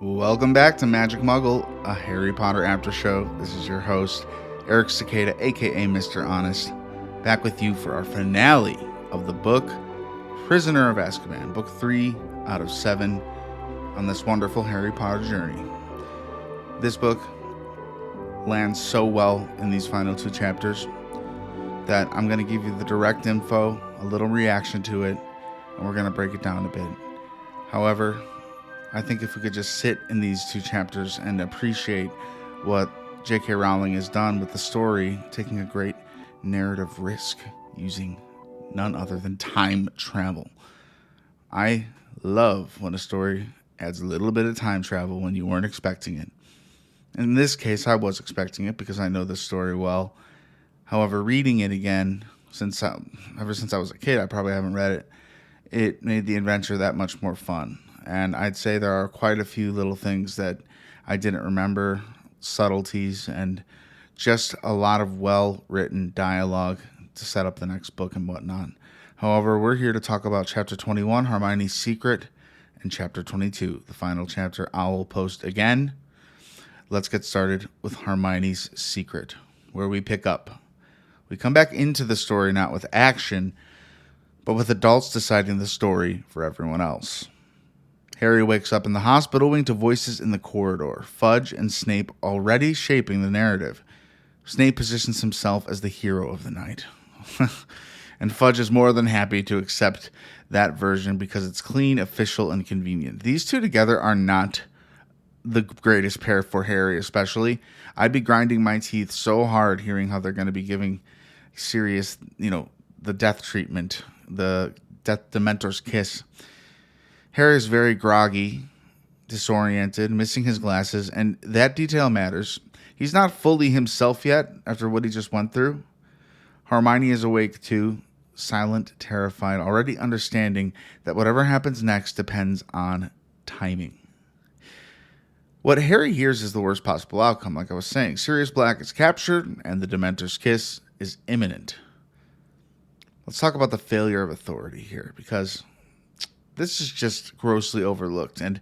Welcome back to Magic Muggle, a Harry Potter after show. This is your host, Eric Cicada, aka Mr. Honest, back with you for our finale of the book, Prisoner of Azkaban, book 3 out of 7 on this wonderful Harry Potter journey. This book lands so well in these final 2 chapters that I'm going to give you the direct info, a little reaction to it, and we're going to break it down a bit. However, I think if we could just sit in these 2 chapters and appreciate what J.K. Rowling has done with the story, taking a great narrative risk using none other than time travel. I love when a story adds a little bit of time travel when you weren't expecting it. In this case, I was expecting it because I know the story well. However, reading it again, ever since I was a kid, I probably haven't read it. It made the adventure that much more fun. And I'd say there are quite a few little things that I didn't remember, subtleties, and just a lot of well-written dialogue to set up the next book and whatnot. However, we're here to talk about Chapter 21, Hermione's Secret, and Chapter 22, the final chapter I will post again. Let's get started with Hermione's Secret, where we pick up. We come back into the story not with action, but with adults deciding the story for everyone else. Harry wakes up in the hospital wing to voices in the corridor, Fudge and Snape already shaping the narrative. Snape positions himself as the hero of the night. And Fudge is more than happy to accept that version because it's clean, official, and convenient. These two together are not the greatest pair for Harry, especially. I'd be grinding my teeth so hard hearing how they're going to be giving Sirius, the death treatment, the mentor's kiss. Harry is very groggy, disoriented, missing his glasses, and that detail matters. He's not fully himself yet after what he just went through. Hermione is awake too, silent, terrified, already understanding that whatever happens next depends on timing. What Harry hears is the worst possible outcome, like I was saying. Sirius Black is captured, and the Dementor's kiss is imminent. Let's talk about the failure of authority here, because this is just grossly overlooked, and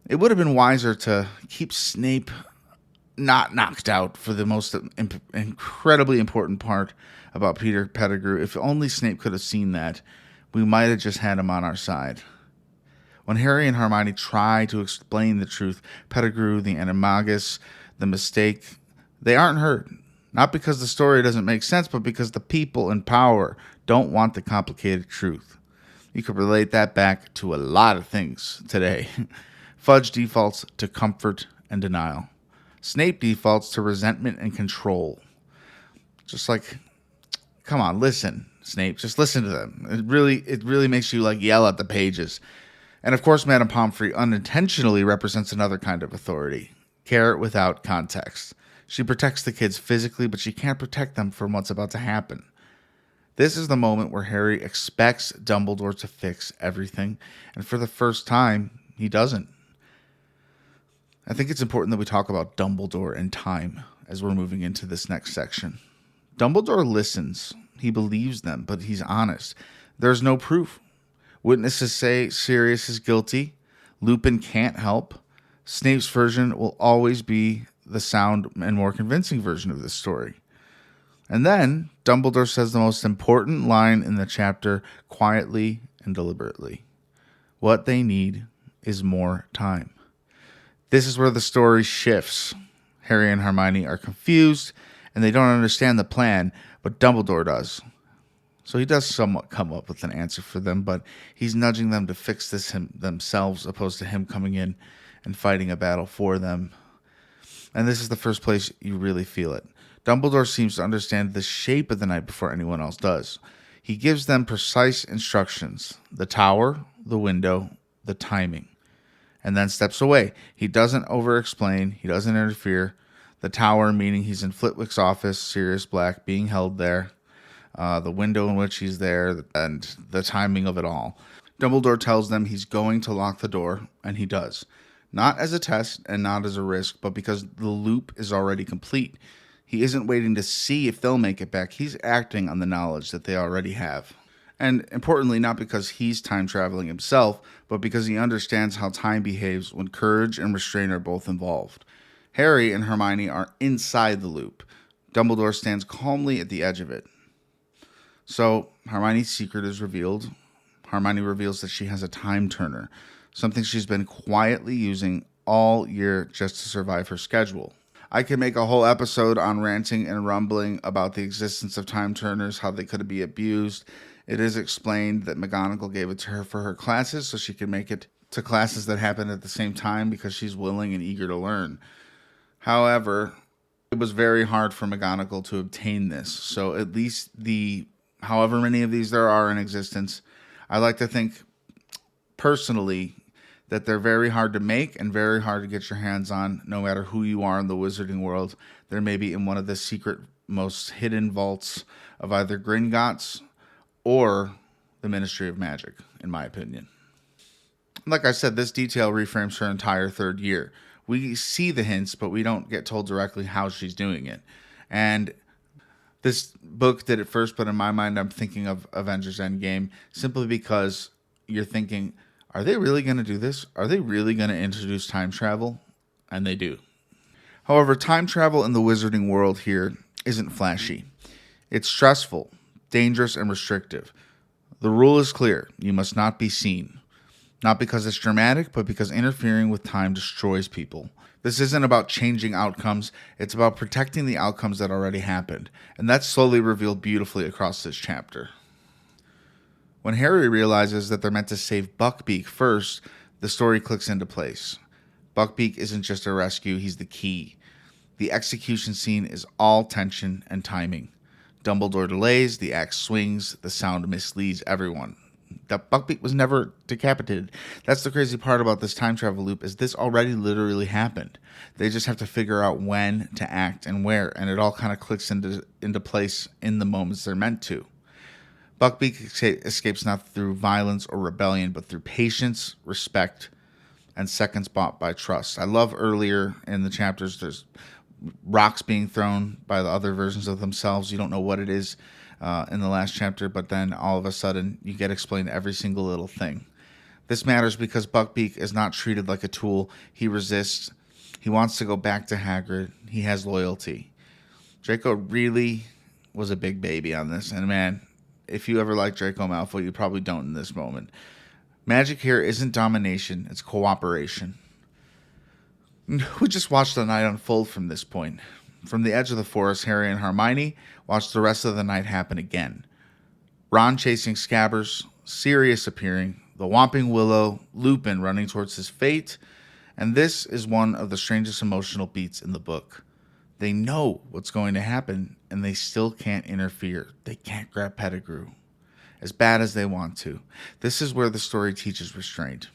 it would have been wiser to keep Snape not knocked out for the most incredibly important part about Peter Pettigrew. If only Snape could have seen that, we might have just had him on our side. When Harry and Hermione try to explain the truth, Pettigrew, the animagus, the mistake, they aren't heard. Not because the story doesn't make sense, but because the people in power don't want the complicated truth. You could relate that back to a lot of things today. Fudge defaults to comfort and denial. Snape defaults to resentment and control. Just like, come on, listen, Snape. Just listen to them. It really makes you yell at the pages. And of course, Madame Pomfrey unintentionally represents another kind of authority. Care without context. She protects the kids physically, but she can't protect them from what's about to happen. This is the moment where Harry expects Dumbledore to fix everything, and for the first time, he doesn't. I think it's important that we talk about Dumbledore and time as we're moving into this next section. Dumbledore listens. He believes them, but he's honest. There's no proof. Witnesses say Sirius is guilty. Lupin can't help. Snape's version will always be the sound and more convincing version of this story. And then Dumbledore says the most important line in the chapter quietly and deliberately. What they need is more time. This is where the story shifts. Harry and Hermione are confused and they don't understand the plan, but Dumbledore does. So he does somewhat come up with an answer for them, but he's nudging them to fix this themselves, opposed to him coming in and fighting a battle for them. And this is the first place you really feel it. Dumbledore seems to understand the shape of the night before anyone else does. He gives them precise instructions: the tower, the window, the timing, and then steps away. He doesn't over-explain. He doesn't interfere. The tower, meaning he's in Flitwick's office, Sirius Black being held there, the window in which he's there, and the timing of it all. Dumbledore tells them he's going to lock the door, and he does. Not as a test and not as a risk, but because the loop is already complete. He isn't waiting to see if they'll make it back. He's acting on the knowledge that they already have. And importantly, not because he's time traveling himself, but because he understands how time behaves when courage and restraint are both involved. Harry and Hermione are inside the loop. Dumbledore stands calmly at the edge of it. So Hermione's secret is revealed. Hermione reveals that she has a time turner, something she's been quietly using all year just to survive her schedule. I could make a whole episode on ranting and rumbling about the existence of time turners, how they could be abused. It is explained that McGonagall gave it to her for her classes so she could make it to classes that happen at the same time because she's willing and eager to learn. However, it was very hard for McGonagall to obtain this. So at least however many of these there are in existence, I like to think personally that they're very hard to make and very hard to get your hands on, no matter who you are in the wizarding world. They're maybe in one of the secret, most hidden vaults of either Gringotts or the Ministry of Magic, in my opinion. Like I said, this detail reframes her entire third year. We see the hints, but we don't get told directly how she's doing it. And this book did it first, but in my mind, I'm thinking of Avengers Endgame, simply because you're thinking, are they really going to do this? Are they really going to introduce time travel? And they do. However, time travel in the wizarding world here isn't flashy. It's stressful, dangerous, and restrictive. The rule is clear. You must not be seen. Not because it's dramatic, but because interfering with time destroys people. This isn't about changing outcomes. It's about protecting the outcomes that already happened. And that's slowly revealed beautifully across this chapter. When Harry realizes that they're meant to save Buckbeak first, the story clicks into place. Buckbeak isn't just a rescue, he's the key. The execution scene is all tension and timing. Dumbledore delays, the axe swings, the sound misleads everyone. That Buckbeak was never decapitated. That's the crazy part about this time travel loop, is this already literally happened. They just have to figure out when to act and where, and it all kind of clicks into place in the moments they're meant to. Buckbeak escapes not through violence or rebellion, but through patience, respect, and seconds bought by trust. I love earlier in the chapters, there's rocks being thrown by the other versions of themselves. You don't know what it is in the last chapter, but then all of a sudden you get explained every single little thing. This matters because Buckbeak is not treated like a tool. He resists. He wants to go back to Hagrid. He has loyalty. Draco really was a big baby on this, and man, if you ever like Draco Malfoy, you probably don't in this moment. Magic here isn't domination, it's cooperation. We just watched the night unfold from this point. From the edge of the forest, Harry and Hermione watched the rest of the night happen again. Ron chasing Scabbers, Sirius appearing, the Whomping Willow, Lupin running towards his fate, and this is one of the strangest emotional beats in the book. They know what's going to happen, and they still can't interfere. They can't grab Pettigrew, as bad as they want to. This is where the story teaches restraint.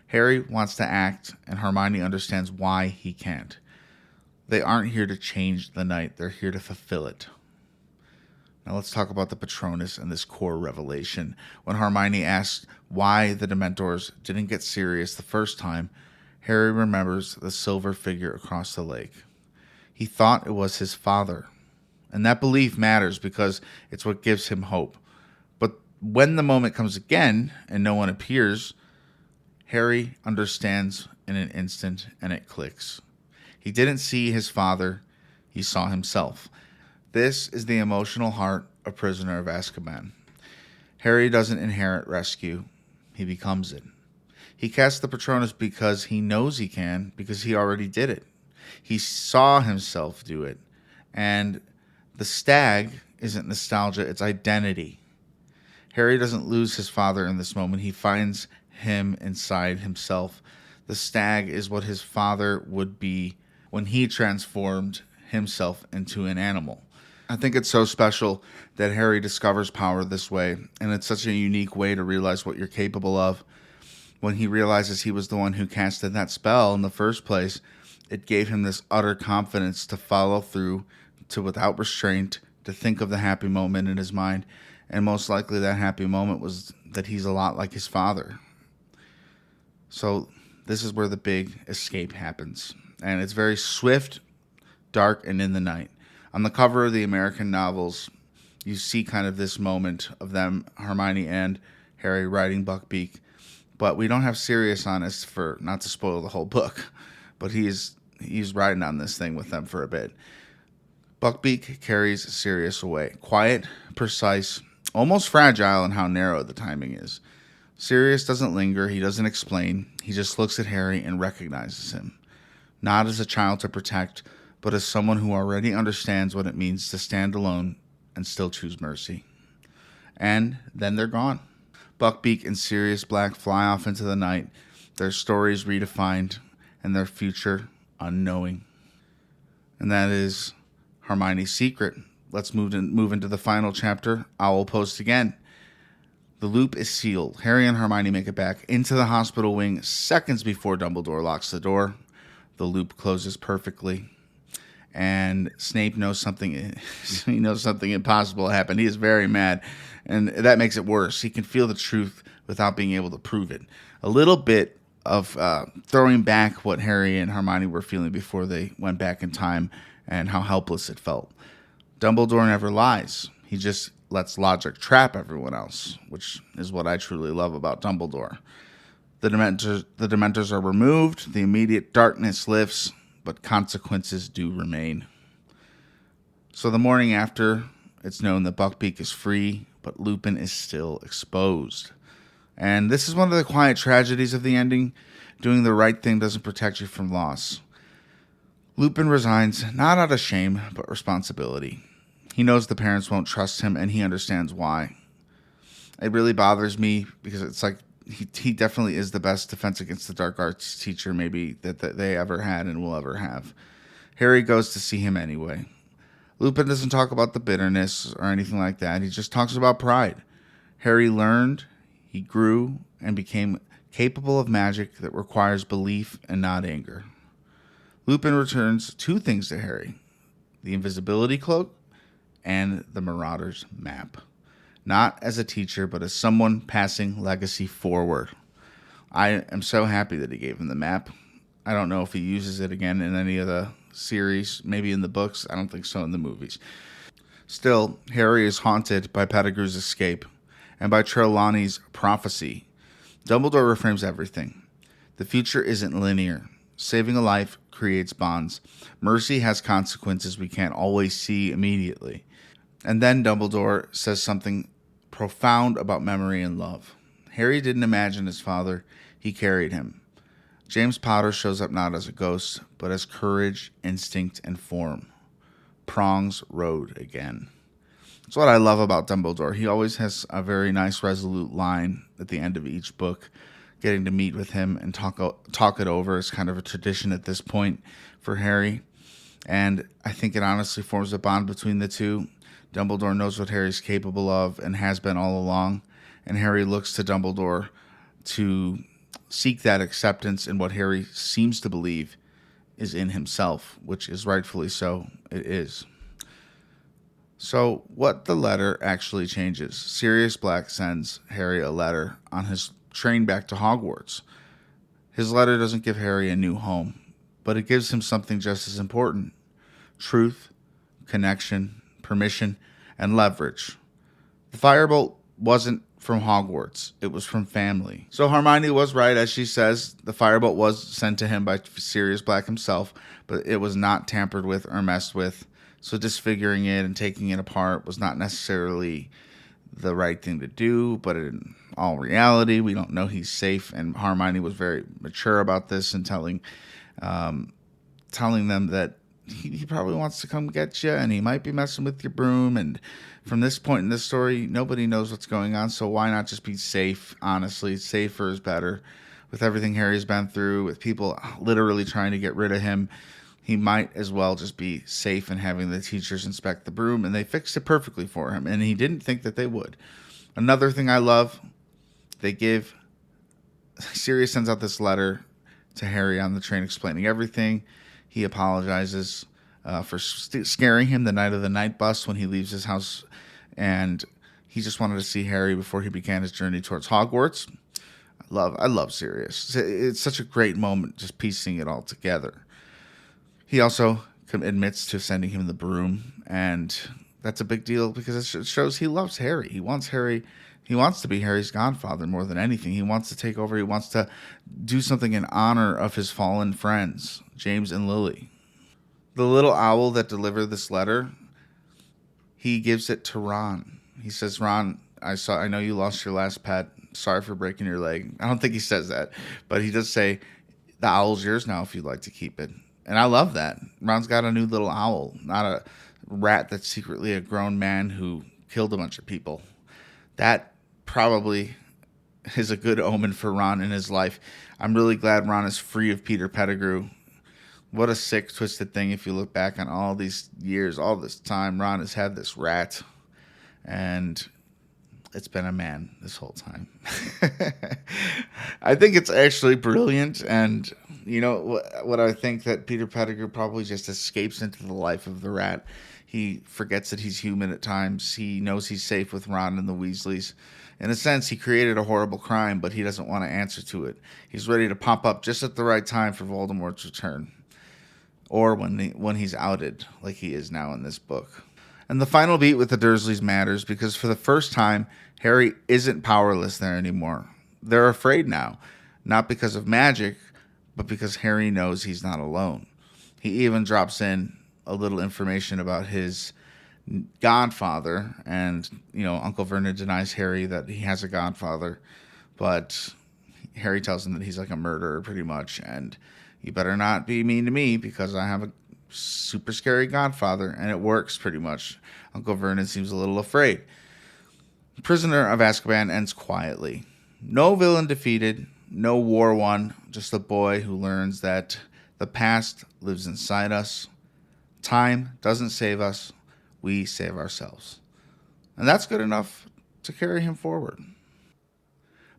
Harry wants to act, and Hermione understands why he can't. They aren't here to change the night. They're here to fulfill it. Now let's talk about the Patronus and this core revelation. When Hermione asks why the Dementors didn't get Sirius the first time, Harry remembers the silver figure across the lake. He thought it was his father. And that belief matters because it's what gives him hope. But when the moment comes again and no one appears, Harry understands in an instant and it clicks. He didn't see his father, he saw himself. This is the emotional heart of Prisoner of Azkaban. Harry doesn't inherit rescue, he becomes it. He casts the Patronus because he knows he can, because he already did it. He saw himself do it. And the stag isn't nostalgia, it's identity. Harry doesn't lose his father in this moment. He finds him inside himself. The stag is what his father would be when he transformed himself into an animal. I think it's so special that Harry discovers power this way, and it's such a unique way to realize what you're capable of. When he realizes he was the one who casted that spell in the first place, it gave him this utter confidence to follow through, to without restraint, to think of the happy moment in his mind. And most likely that happy moment was that he's a lot like his father. So this is where the big escape happens. And it's very swift, dark, and in the night. On the cover of the American novels, You see kind of this moment of them, Hermione and Harry, riding Buckbeak. But we don't have Sirius on us, for not to spoil the whole book, but he's riding on this thing with them for a bit. Buckbeak carries Sirius away. Quiet, precise, almost fragile in how narrow the timing is. Sirius doesn't linger, he doesn't explain, he just looks at Harry and recognizes him. Not as a child to protect, but as someone who already understands what it means to stand alone and still choose mercy. And then they're gone. Buckbeak and Sirius Black fly off into the night, their stories redefined and their future unknowing. And that is Hermione's secret. Let's move into the final chapter. Owl Post again. The loop is sealed. Harry and Hermione make it back into the hospital wing seconds before Dumbledore locks the door. The loop closes perfectly. And Snape knows something. He knows something impossible happened. He is very mad, and that makes it worse. He can feel the truth without being able to prove it. A little bit of throwing back what Harry and Hermione were feeling before they went back in time, and how helpless it felt. Dumbledore never lies. He just lets logic trap everyone else, which is what I truly love about Dumbledore. The Dementors are removed. The immediate darkness lifts, but consequences do remain. So the morning after, it's known that Buckbeak is free, but Lupin is still exposed. And this is one of the quiet tragedies of the ending. Doing the right thing doesn't protect you from loss. Lupin resigns, not out of shame, but responsibility. He knows the parents won't trust him, and he understands why. It really bothers me, because it's like he definitely is the best Defense Against the Dark Arts teacher maybe that they ever had and will ever have. Harry goes to see him anyway. Lupin doesn't talk about the bitterness or anything like that. He just talks about pride. Harry learned, he grew, and became capable of magic that requires belief and not anger. Lupin returns two things to Harry: the invisibility cloak and the Marauder's map. Not as a teacher, but as someone passing legacy forward. I am so happy that he gave him the map. I don't know if he uses it again in any of the series, maybe in the books. I don't think so in the movies. Still, Harry is haunted by Pettigrew's escape and by Trelawney's prophecy. Dumbledore reframes everything. The future isn't linear. Saving a life creates bonds. Mercy has consequences we can't always see immediately. And then Dumbledore says something profound about memory and love. Harry didn't imagine his father. He carried him. James Potter shows up not as a ghost, but as courage, instinct, and form. Prongs rode again. That's what I love about Dumbledore. He always has a very nice, resolute line at the end of each book. Getting to meet with him and talk it over is kind of a tradition at this point for Harry. And I think it honestly forms a bond between the two. Dumbledore knows what Harry's capable of and has been all along. And Harry looks to Dumbledore to seek that acceptance in what Harry seems to believe is in himself, which is rightfully so. It is. So what the letter actually changes. Sirius Black sends Harry a letter on his train back to Hogwarts. His letter doesn't give Harry a new home, but it gives him something just as important: truth, connection, permission, and leverage. The firebolt wasn't from Hogwarts. It was from family. So Hermione was right, as she says. The firebolt was sent to him by Sirius Black himself, but it was not tampered with or messed with. So disfiguring it and taking it apart was not necessarily the right thing to do, but in all reality, we don't know he's safe. And Hermione was very mature about this and telling them that he probably wants to come get you, and he might be messing with your broom. And from this point in this story, nobody knows what's going on, so why not just be safe? Honestly, safer is better. With everything Harry's been through, with people literally trying to get rid of him, he might as well just be safe in having the teachers inspect the broom, and they fixed it perfectly for him, and he didn't think that they would. Another thing I love, Sirius sends out this letter to Harry on the train explaining everything. He apologizes for scaring him the night of the night bus when he leaves his house, and he just wanted to see Harry before he began his journey towards Hogwarts. I love Sirius. It's such a great moment just piecing it all together. He also admits to sending him the broom, and that's a big deal because it shows he loves Harry. He wants Harry. He wants to be Harry's godfather more than anything. He wants to take over. He wants to do something in honor of his fallen friends, James and Lily. The little owl that delivered this letter, he gives it to Ron. He says, Ron, I know you lost your last pet. Sorry for breaking your leg. I don't think he says that, but he does say, the owl's yours now if you'd like to keep it. And I love that. Ron's got a new little owl, not a rat that's secretly a grown man who killed a bunch of people. That probably is a good omen for Ron in his life. I'm really glad Ron is free of Peter Pettigrew. What a sick, twisted thing if you look back on all these years, all this time. Ron has had this rat, and it's been a man this whole time. I think it's actually brilliant, and you know what I think, that Peter Pettigrew probably just escapes into the life of the rat. He forgets that he's human at times. He knows he's safe with Ron and the Weasleys. In a sense, he created a horrible crime, but he doesn't want to answer to it. He's ready to pop up just at the right time for Voldemort's return, or when he's outed, like he is now in this book. And the final beat with the Dursleys matters because for the first time, Harry isn't powerless there anymore. They're afraid now, not because of magic, but because Harry knows he's not alone. He even drops in a little information about his godfather, and Uncle Vernon denies Harry that he has a godfather, but Harry tells him that he's like a murderer pretty much, and you better not be mean to me because I have a super scary godfather, and it works pretty much. Uncle Vernon seems a little afraid. Prisoner of Azkaban ends quietly. No villain defeated, no war won, just a boy who learns that the past lives inside us. Time doesn't save us, we save ourselves. And that's good enough to carry him forward.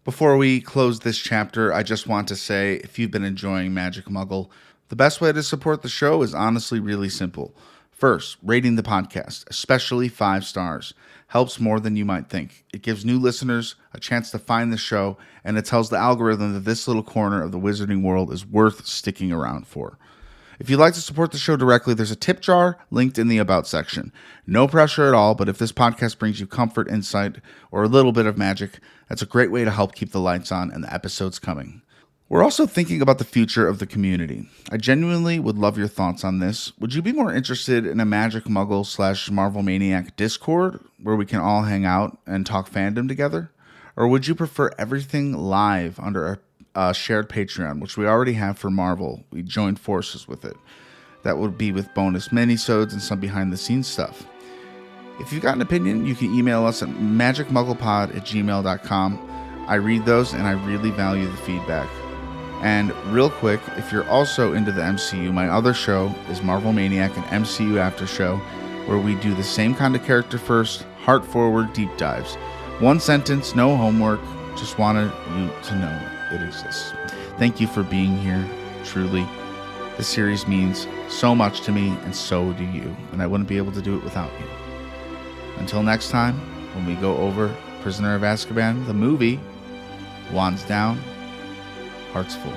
Before we close this chapter, I just want to say, if you've been enjoying Magic Muggle, the best way to support the show is honestly really simple. First, rating the podcast, especially 5 stars, helps more than you might think. It gives new listeners a chance to find the show, and it tells the algorithm that this little corner of the wizarding world is worth sticking around for. If you'd like to support the show directly, there's a tip jar linked in the About section. No pressure at all, but if this podcast brings you comfort, insight, or a little bit of magic, that's a great way to help keep the lights on and the episodes coming. We're also thinking about the future of the community. I genuinely would love your thoughts on this. Would you be more interested in a Magic Muggle / Marvel Maniac Discord where we can all hang out and talk fandom together? Or would you prefer everything live under a shared Patreon, which we already have for Marvel? We joined forces with it. That would be with bonus minisodes and some behind-the-scenes stuff. If you've got an opinion, you can email us at magicmugglepod@gmail.com. I read those, and I really value the feedback. And real quick, if you're also into the MCU, my other show is Marvel Maniac, an MCU after show, where we do the same kind of character first, heart-forward deep dives. One sentence, no homework, just wanted you to know it exists. Thank you for being here, truly. This series means so much to me, and so do you, and I wouldn't be able to do it without you. Until next time, when we go over Prisoner of Azkaban, the movie, wands down, hearts full.